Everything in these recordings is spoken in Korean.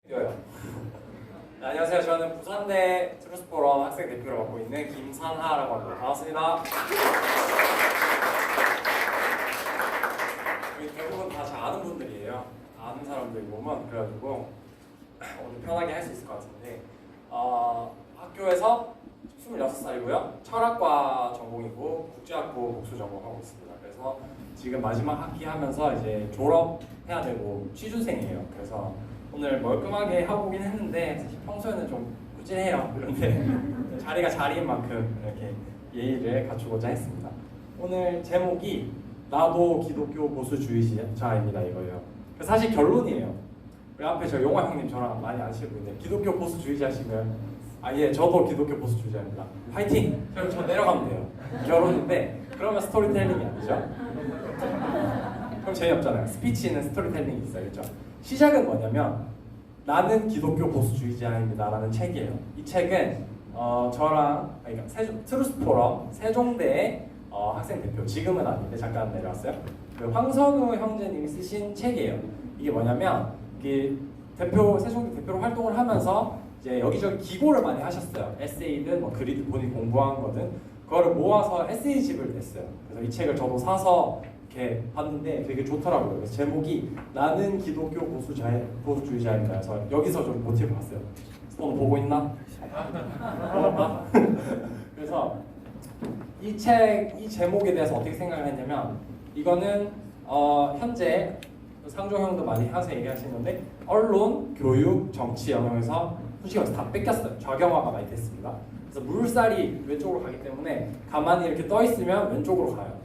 네, 안녕하세요. 저는 부산대 트루스포럼 학생 대표를 맡고 있는 김산하라고 합니다. 반갑습니다. 우리 대부분 다 잘 아는 분들이에요. 아는 사람들이 보면 그래가지고 오늘 편하게 할 수 있을 것 같은데 학교에서 26살이고요. 철학과 전공이고 국제학부 복수 전공하고 있습니다. 그래서 지금 마지막 학기 하면서 이제 졸업해야 되고 취준생이에요. 그래서 오늘 멀끔하게 하고 오긴 했는데 사실 평소에는 좀 꾸진해요. 그런데 자리가 자리인 만큼 이렇게 예의를 갖추고자 했습니다. 오늘 제목이 나도 기독교 보수주의자입니다 이거예요. 사실 결론이에요. 우리 앞에 저 용화 형님 저랑 많이 아시고 있는데 기독교 보수주의자시면 예, 저도 기독교 보수주의자입니다. 파이팅! 그럼 저 내려가면 돼요. 결론인데 그러면 스토리텔링이 아니죠? 그럼 재미없잖아요. 스피치는 스토리텔링이 있어요. 그렇죠? 시작은 뭐냐면 나는 기독교 보수주의자입니다 라는 책이에요. 이 책은 저랑 트루스포럼 세종대 학생 대표, 지금은 아닌데 잠깐 내려왔어요. 그 황선우 형제님이 쓰신 책이에요. 이게 뭐냐면 세종대 대표로 활동을 하면서 이제 여기저기 기고를 많이 하셨어요. 에세이든 뭐 글이든 본인이 공부한 거든 그거를 모아서 에세이집을 냈어요. 그래서 이 책을 저도 사서 이렇게 봤는데 되게 좋더라고요. 그래서 제목이 나는 기독교 보수주의자입니다. 그래서 여기서 좀 모티브 봤어요. 오늘 보고 있나? 그래서 이 제목에 대해서 어떻게 생각을 했냐면 이거는 현재 상종 형도 많이 항상 얘기하시는 건데 언론, 교육, 정치 영역에서 솔직히 말해서 다 뺏겼어요. 좌경화가 많이 됐습니다. 그래서 물살이 왼쪽으로 가기 때문에 가만히 이렇게 떠 있으면 왼쪽으로 가요.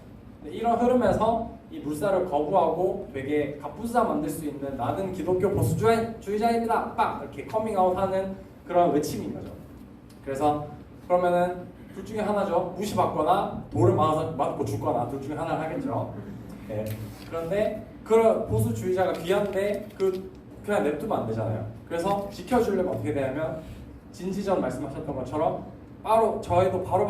이런 흐름에서 이 물살을 거부하고 되게 갑부사 만들 수 있는 나는 기독교 보수주의자입니다 빡 이렇게 커밍아웃하는 그런 외침인 거죠. 그래서 그러면은 둘 중에 하나죠. 무시받거나 돌을 맞고 죽거나 둘 중에 하나를 하겠죠. 네. 그런데 그런 보수주의자가 귀한데 그냥 냅두면 안 되잖아요. 그래서 지켜주려면 어떻게 되냐면 진지전 말씀하셨던 것처럼 바로 저희도 바로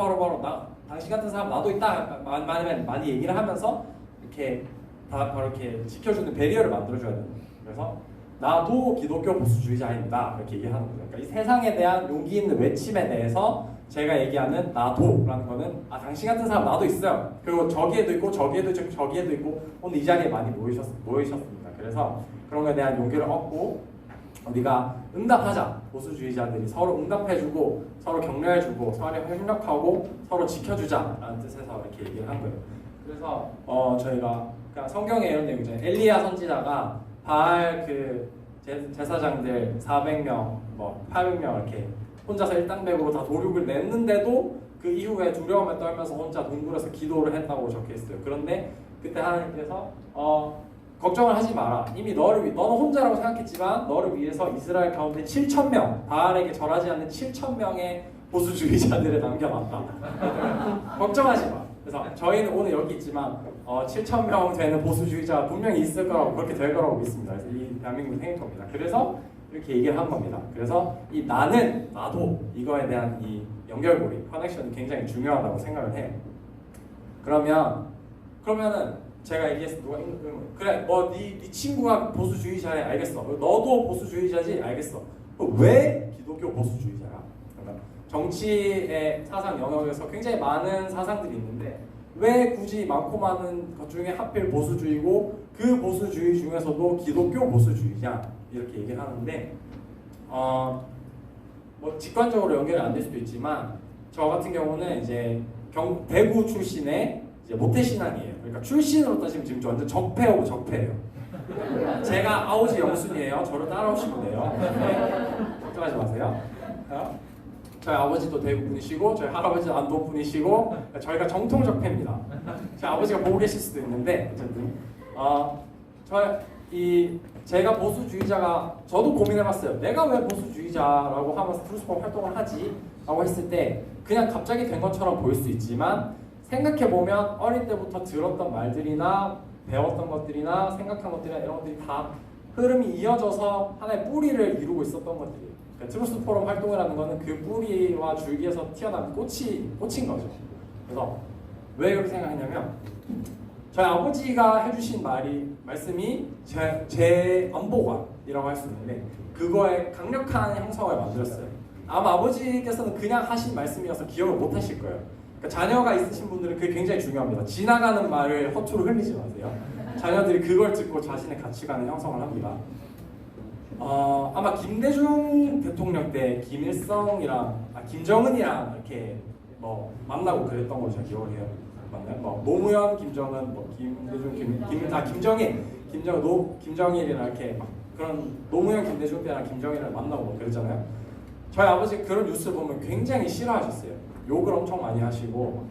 당신 같은 사람 나도 있다 많이 얘기를 하면서 이렇게 바로 이렇게 지켜주는 배리어를 만들어줘야 돼요. 그래서 나도 기독교 보수주의자입니다 이렇게 얘기하는 거죠. 그러니까 이 세상에 대한 용기 있는 외침에 대해서 제가 얘기하는 나도라는 거는 당신 같은 사람 나도 있어요. 그리고 저기에도 있고 저기에도 있고 오늘 이 자리에 많이 모이셨습니다. 그래서 그런 거에 대한 용기를 얻고 우리가 응답하자. 보수주의자들이 서로 응답해주고 서로 격려해주고 서로 협력하고 서로 지켜주자라는 뜻에서 이렇게 얘기를 한 거예요. 그래서 저희가 그냥 성경에 이런 내용 있잖아요. 엘리야 선지자가 바알 제사장들 400명, 800명 이렇게 혼자서 일당백으로 다 도륙을 냈는데도 그 이후에 두려움에 떨면서 혼자 동굴에서 기도를 했다고 적혀있어요. 그런데 그때 하나님께서 걱정을 하지 마라. 이미 너는 혼자라고 생각했지만 너를 위해서 이스라엘 가운데 7,000명, 바알에게 절하지 않는 7,000명의 보수주의자들을 남겨놨다. 걱정하지 마. 그래서 저희는 오늘 여기 있지만 7,000명 되는 보수주의자가 분명히 있을 거라고 그렇게 될 거라고 믿습니다. 그래서 이 대한민국이 생길 겁니다. 그래서 이렇게 얘기를 한 겁니다. 그래서 이 나도 이거에 대한 이 연결고리, 커넥션이 굉장히 중요하다고 생각을 해요. 그러면은 제가 얘기했을 때 누가 그래 네 친구가 보수주의자래 알겠어. 너도 보수주의자지 알겠어. 왜 기독교 보수주의자야? 그러니까 정치의 사상 영역에서 굉장히 많은 사상들이 있는데 왜 굳이 많고 많은 것 중에 하필 보수주의고 그 보수주의 중에서도 기독교 보수주의냐 이렇게 얘기를 하는데 직관적으로 연결이 안 될 수도 있지만 저 같은 경우는 이제 대구 출신의 이제 모태신앙이에요. 그러니까 출신으로 따지면 지금 완전 적폐하고 적폐예요. 제가 아우지 영순이에요. 저를 따라오시면 돼요. 네. 걱정하지 마세요. 저희 아버지도 대구 분이시고 저희 할아버지도 안동 분이시고 저희가 정통 적폐입니다. 저희 아버지가 보고 계실 수도 있는데 어쨌든 제가 보수주의자가 저도 고민해봤어요. 내가 왜 보수주의자라고 하면서 트루스포럼 활동을 하지? 라고 했을 때 그냥 갑자기 된 것처럼 보일 수 있지만 생각해보면 어릴 때부터 들었던 말들이나 배웠던 것들이나 생각한 것들이나 이런 것들이 다 흐름이 이어져서 하나의 뿌리를 이루고 있었던 것들이에요. 그러니까 트루스포럼 활동이라는 거는 그 뿌리와 줄기에서 튀어나온 꽃인 거죠. 그래서 왜 그렇게 생각했냐면 저희 아버지가 해주신 말씀이 제 안보관이라고 할 수 있는데 그거에 강력한 형성을 만들었어요. 아마 아버지께서는 그냥 하신 말씀이어서 기억을 못 하실 거예요. 그러니까 자녀가 있으신 분들은 그게 굉장히 중요합니다. 지나가는 말을 허투루 흘리지 마세요. 자녀들이 그걸 듣고 자신의 가치관을 형성을 합니다. 아마 김대중 대통령 때 김정은이랑 이렇게 뭐 만나고 그랬던 걸로 제가 기억을 해요. 맞나요? 뭐 노무현, 김정은, 뭐 김대중, 김정일이랑 이렇게 막 그런 노무현, 김대중 때랑 김정일을 만나고 뭐 그랬잖아요. 저희 아버지 그런 뉴스 보면 굉장히 싫어하셨어요. 욕을 엄청 많이 하시고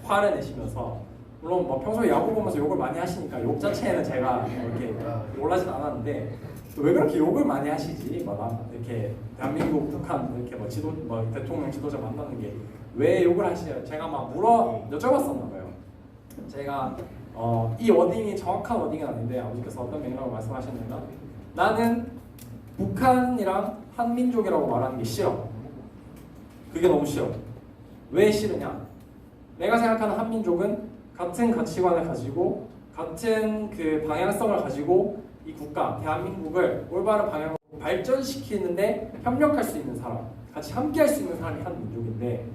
화를 내시면서 물론 뭐 평소에 야구 보면서 욕을 많이 하시니까 욕 자체는 제가 이렇게 놀라진 않았는데 왜 그렇게 욕을 많이 하시지? 막 이렇게 대한민국, 북한 이렇게 뭐 대통령 지도자 만나는 게 왜 욕을 하시죠? 제가 막 여쭤봤었나 봐요. 제가 이 워딩이 정확한 워딩은 아닌데 아버지께서 어떤 맥락으로 말씀하셨냐면 나는 북한이랑 한민족이라고 말하는 게 싫어. 그게 너무 싫어. 왜 싫으냐? 내가 생각하는 한민족은 같은 가치관을 가지고 같은 그 방향성을 가지고 이 국가, 대한민국을 올바른 방향으로 발전시키는데 협력할 수 있는 사람, 같이 함께할 수 있는 사람이 한민족인데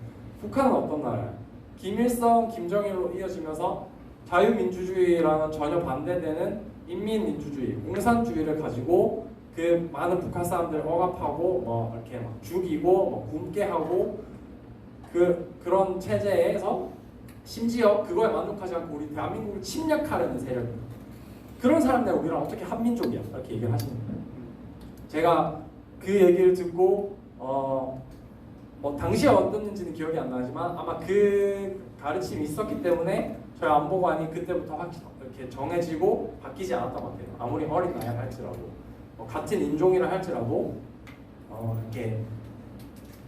북한은 어떤 나라야? 김일성, 김정일로 이어지면서 자유민주주의랑은 전혀 반대되는 인민민주주의, 공산주의를 가지고 그 많은 북한 사람들을 억압하고 뭐 이렇게 막 죽이고 뭐 굶게 하고 그런 체제에서 심지어 그거에 만족하지 않고 우리 대한민국을 침략하려는 세력입니다. 그런 사람들 우리랑 어떻게 한민족이야? 이렇게 얘기를 하시는 거예요. 제가 그 얘기를 듣고 뭐 당시에 어땠는지는 기억이 안 나지만 아마 그 가르침이 있었기 때문에 저희 안보관이 그때부터 이렇게 정해지고 바뀌지 않았던 것 같아요. 아무리 어린 나이라 할지라도 같은 인종이라 할지라도 이렇게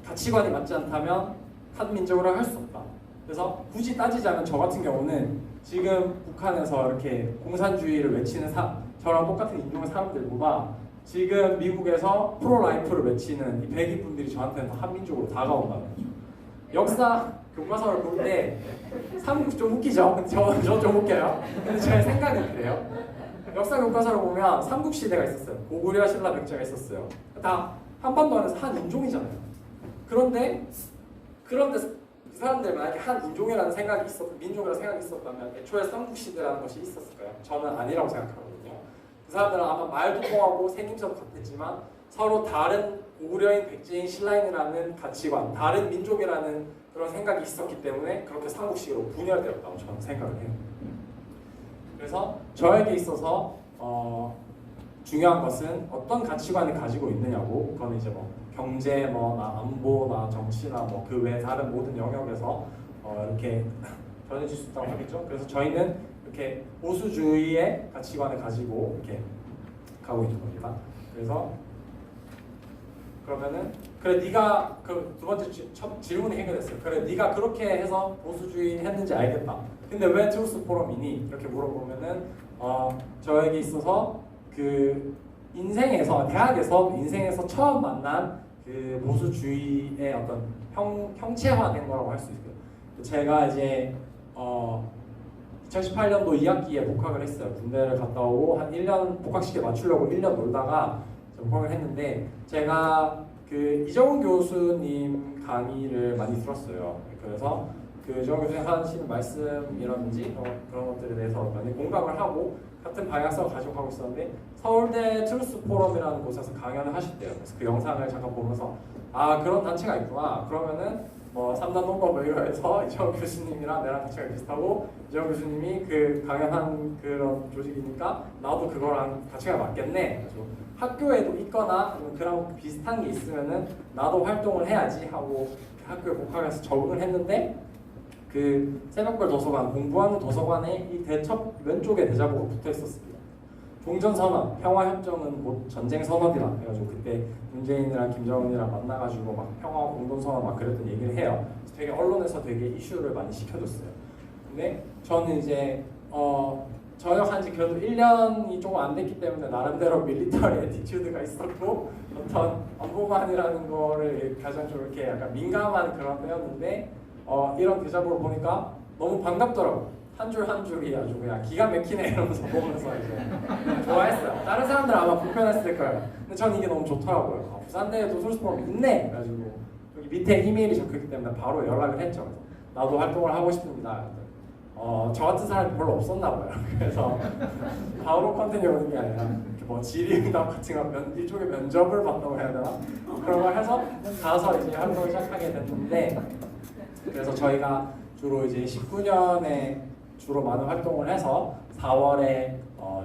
가치관이 맞지 않다면 한민족으로 할 수 없다. 그래서 굳이 따지자면 저 같은 경우는 지금 북한에서 이렇게 공산주의를 외치는 저랑 똑같은 인종의 사람들보다 지금 미국에서 프로라이프를 외치는 이 백인 분들이 저한테는 더 한민족으로 다가온다는 거죠. 역사 교과서를 볼 때 삼국 좀 웃기죠? 저 좀 웃겨요. 근데 제 생각은 그래요. 역사 교과서를 보면 삼국 시대가 있었어요. 고구려, 신라, 백제가 있었어요. 다 한반도 안에서 한 인종이잖아요. 그런데 그 사람들 만약에 한 인종이라는 생각이 민족이라는 생각이 있었다면 애초에 삼국 시대라는 것이 있었을까요? 저는 아니라고 생각하거든요. 그 사람들은 아마 말도 통하고 생김새도 같았지만 서로 다른 고구려인, 백제인, 신라인이라는 가치관, 다른 민족이라는 그런 생각이 있었기 때문에 그렇게 삼국시로 분열되었다고 저는 생각을 해요. 그래서 저에게 있어서 중요한 것은 어떤 가치관을 가지고 있느냐고, 그건 이제 뭐 경제, 나 안보나 정치나 뭐 그 외 다른 모든 영역에서 이렇게 변해질 수 있다고 하겠죠. 그래서 저희는 이렇게 보수주의의 가치관을 가지고 이렇게 가고 있는 겁니다. 그래서 그러면은 그래 네가 그 두 번째 첫 질문이 해결됐어요. 그래 네가 그렇게 해서 보수주의 했는지 알겠다. 근데 왜 트루스 포럼이니? 이렇게 물어보면은 저에게 있어서 그 대학에서 인생에서 처음 만난 그 보수주의의 어떤 형체화된 거라고 할 수 있어요. 제가 이제 2018년도 2학기에 복학을 했어요. 군대를 갔다 오고 한 1년 복학식에 맞추려고 1년 놀다가 복학을 했는데 제가 그 이정훈 교수님 강의를 많이 들었어요. 그래서 그 이정훈 교수님 하시는 말씀이라든지 그런 것들에 대해서 많이 공감을 하고 같은 방향성을 가지고 가고 있었는데 서울대 트루스 포럼이라는 곳에서 강연을 하셨대요. 그래서 그 영상을 잠깐 보면서 아 그런 단체가 있구나. 그러면은 뭐 3단 논법을 이뤄해서 이정훈 교수님이랑 내랑 가치가 비슷하고 이정훈 교수님이 그 강연한 그런 조직이니까 나도 그거랑 가치가 맞겠네. 그래서 학교에도 있거나 그런 비슷한 게 있으면은 나도 활동을 해야지 하고 학교에 복학해서 적응을 했는데 그 새벽별 도서관 공부하는 도서관에 이 대첩 왼쪽에 대자보가 붙어 있었습니다. 종전선언, 평화협정은 곧 전쟁선언이라 해가지고 그때 문재인이랑 김정은이랑 만나가지고 막 평화 공동선언 막 그랬던 얘기를 해요. 되게 언론에서 되게 이슈를 많이 시켜줬어요. 근데 저는 이제 전역한 지 그래도 1년이 조금 안 됐기 때문에 나름대로 밀리터리 애티튜드가 있었고 어떤 안보관이라는 거를 가장 좀 이렇게 약간 민감한 그런 때였는데 이런 대자보를 보니까 너무 반갑더라고요. 한 줄 한 줄이 아주 그냥 기가 막히네 이러면서 보면서 이제 좋아했어요. 다른 사람들 아마 불편했을 거예요. 근데 전 이게 너무 좋더라고요. 부산대에도 솔스포럼 있네. 그래가지고 여기 밑에 이메일이 적혀있기 때문에 바로 연락을 했죠. 그래서 나도 활동을 하고 싶습니다. 저 같은 사람이 별로 없었나 봐요. 그래서 바로 컨텐츠 오는 게 아니라 이렇게 뭐 질의응답 같은 거 일종의 면접을 봤다고 해야 되나? 그런 걸 해서 가서 이제 활동을 시작하게 됐는데, 그래서 저희가 주로 이제 19년에 주로 많은 활동을 해서 4월에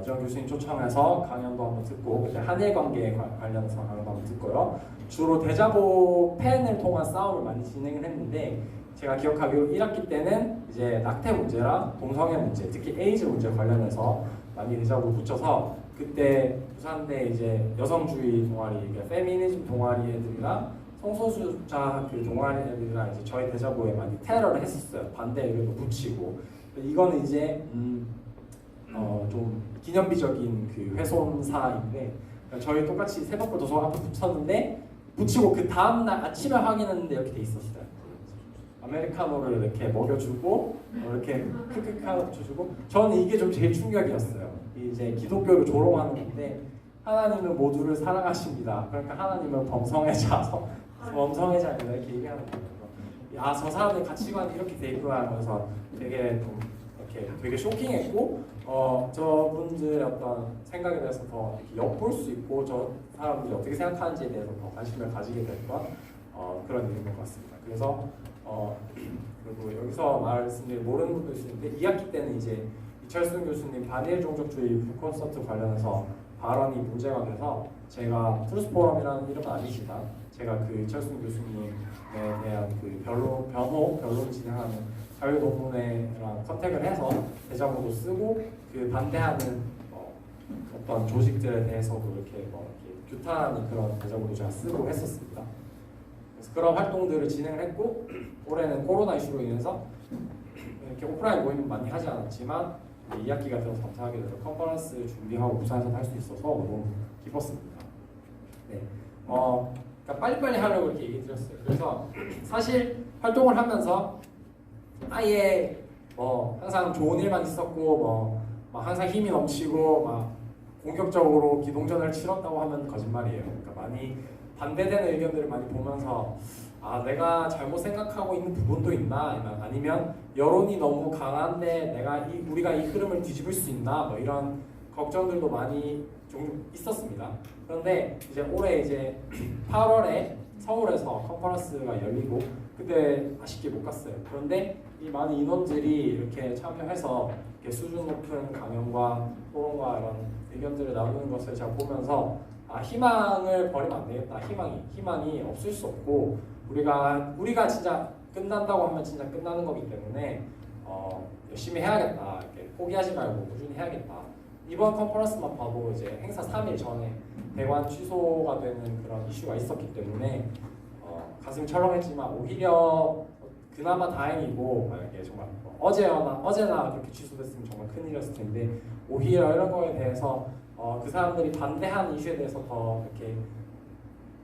이정 교수님 초청해서 강연도 한번 듣고, 그때 한일 관계에 관련해서 강연도 한번 듣고요. 주로 대자보 팬을 통한 싸움을 많이 진행을 했는데, 제가 기억하기로 1학기 때는 이제 낙태 문제랑 동성애 문제, 특히 에이즈 문제 관련해서 많이 대자보 붙여서, 그때 부산대 이제 여성주의 동아리, 그러니까 페미니즘 동아리 애들이랑 성소수자 그 동아리 애들이랑 이제 저희 대자보에 많이 테러를 했었어요. 반대 의견도 붙이고. 이거는 이제 좀 기념비적인 그 훼손사인데, 그러니까 저희 똑같이 새벽부 도서관 앞에 붙였는데, 붙이고 그 다음날 아침에 확인했는데 이렇게 돼 있었어요. 아메리카노를 이렇게 먹여주고 이렇게 크크크 주고, 저는 이게 좀 제일 충격이었어요. 이제 기독교를 조롱하는 건데, 하나님은 모두를 사랑하십니다. 그러니까 하나님은 범성애자입니다. 이렇게 얘기하는 거예요. 아, 저 사람의 가치관이 이렇게 돼 있구나 하면서 되게 좀 이렇게 되게 쇼킹했고, 저분들의 어떤 생각에 대해서 더 이렇게 엿볼 수 있고, 저 사람들이 어떻게 생각하는지에 대해서 더 관심을 가지게 됐던 그런 일인 것 같습니다. 그래서 그리고 여기서 말씀드린 모르는 분도 있는데, 2학기 때는 이제 이철순 교수님 반일 종족주의 콘서트 관련해서 발언이 문제가 돼서, 제가 트루스포럼이라는 이름은 아니지만 제가 그 이철순 교수님에 대한 그 변론 진행하는 자유논문회랑 컨택을 해서 대자보도 쓰고, 그 반대하는 어떤 조직들에 대해서도 이렇게 규탄하는 그런 대자보도 제가 쓰고 했었습니다. 그래서 그런 활동들을 진행을 했고, 올해는 코로나 이슈로 인해서 이렇게 오프라인 모임은 많이 하지 않았지만 2학기가 들어서 감사하게 돼서 컨퍼런스 준비하고 부산에서 할 수 있어서 너무 기뻤습니다. 네, 그러니까 빨리빨리 하려고 이렇게 얘기 드렸어요. 그래서 사실 활동을 하면서 아예 항상 좋은 일만 있었고 막 항상 힘이 넘치고 막 공격적으로 기동전을 치렀다고 하면 거짓말이에요. 그러니까 많이 반대되는 의견들을 많이 보면서, 아, 내가 잘못 생각하고 있는 부분도 있나, 아니면 여론이 너무 강한데 우리가 이 흐름을 뒤집을 수 있나, 뭐 이런 걱정들도 많이 좀 있었습니다. 그런데 이제 올해 이제 8월에 서울에서 컨퍼런스가 열리고, 그때 아쉽게 못 갔어요. 그런데 이 많은 인원들이 이렇게 참여해서 이렇게 수준 높은 강연과 토론과 이런 의견들을 나누는 것을 제가 보면서, 아, 희망을 버리면 안 되겠다. 희망이 없을 수 없고, 우리가 진짜 끝난다고 하면 진짜 끝나는 거기 때문에 열심히 해야겠다. 이렇게 포기하지 말고 꾸준히 해야겠다. 이번 컨퍼런스만 봐도 이제 행사 3일 전에 대관 취소가 되는 그런 이슈가 있었기 때문에 가슴이 철렁했지만, 오히려 그나마 다행이고, 만약에 정말 어제나 그렇게 취소됐으면 정말 큰일이었을 텐데, 오히려 이런 거에 대해서 그 사람들이 반대하는 이슈에 대해서 더 이렇게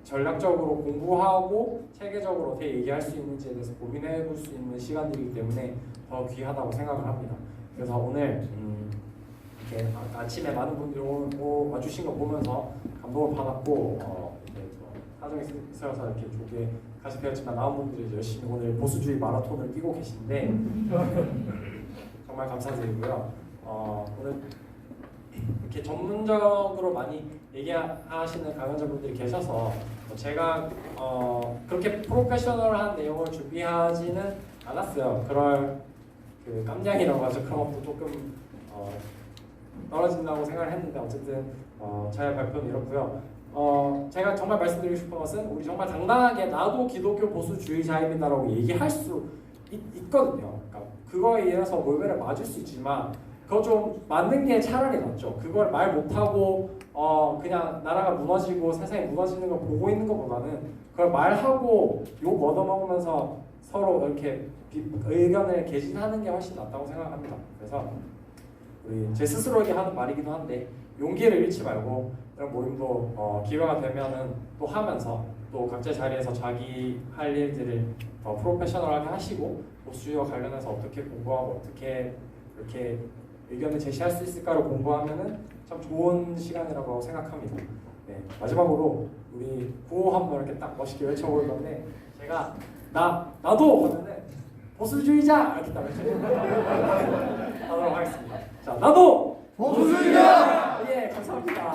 전략적으로 공부하고 체계적으로 어떻게 얘기할 수 있는지에 대해서 고민해 볼 수 있는 시간들이기 때문에 더 귀하다고 생각을 합니다. 그래서 오늘 이렇게 아침에 많은 분들이 와주신 거 보면서 감동을 받았고, 사정이 있어서 이렇게 좋게 가시되었지만, 나온 분들이 이제 열심히 오늘 보수주의 마라톤을 뛰고 계신데 정말 감사드리고요. 오늘 이렇게 전문적으로 많이 얘기하시는 강연자분들이 계셔서 제가 그렇게 프로페셔널한 내용을 준비하지는 않았어요. 그럴 그 깜냥이라고 하죠. 그런 것도 조금 떨어진다고 생각을 했는데, 어쨌든 제 발표는 이렇고요. 제가 정말 말씀드리고 싶은 것은, 우리 정말 당당하게 나도 기독교 보수주의자입니다라고 얘기할 수 있거든요. 그러니까 그거에 의해서 몰매를 맞을 수 있지만, 그거 좀 맞는 게 차라리 낫죠. 그걸 말 못하고 그냥 나라가 무너지고 세상이 무너지는 걸 보고 있는 것보다는, 그걸 말하고 욕 얻어먹으면서 서로 이렇게 의견을 개진하는 게 훨씬 낫다고 생각합니다. 그래서 제 스스로에게 하는 말이기도 한데, 용기를 잃지 말고 이런 모임도 기회가 되면은 또 하면서, 또 각자 자리에서 자기 할 일들을 더 프로페셔널하게 하시고, 보수주의와 관련해서 어떻게 공부하고 어떻게 이렇게 의견을 제시할 수 있을까를 공부하면은 참 좋은 시간이라고 생각합니다. 네, 마지막으로 우리 구호 한번 이렇게 딱 멋있게 외쳐볼 건데 제가 나도 하면은 보수주의자 이렇게 딱 외쳐보도록 하겠습니다. 자, 나도 보수주의자! 예, 감사합니다.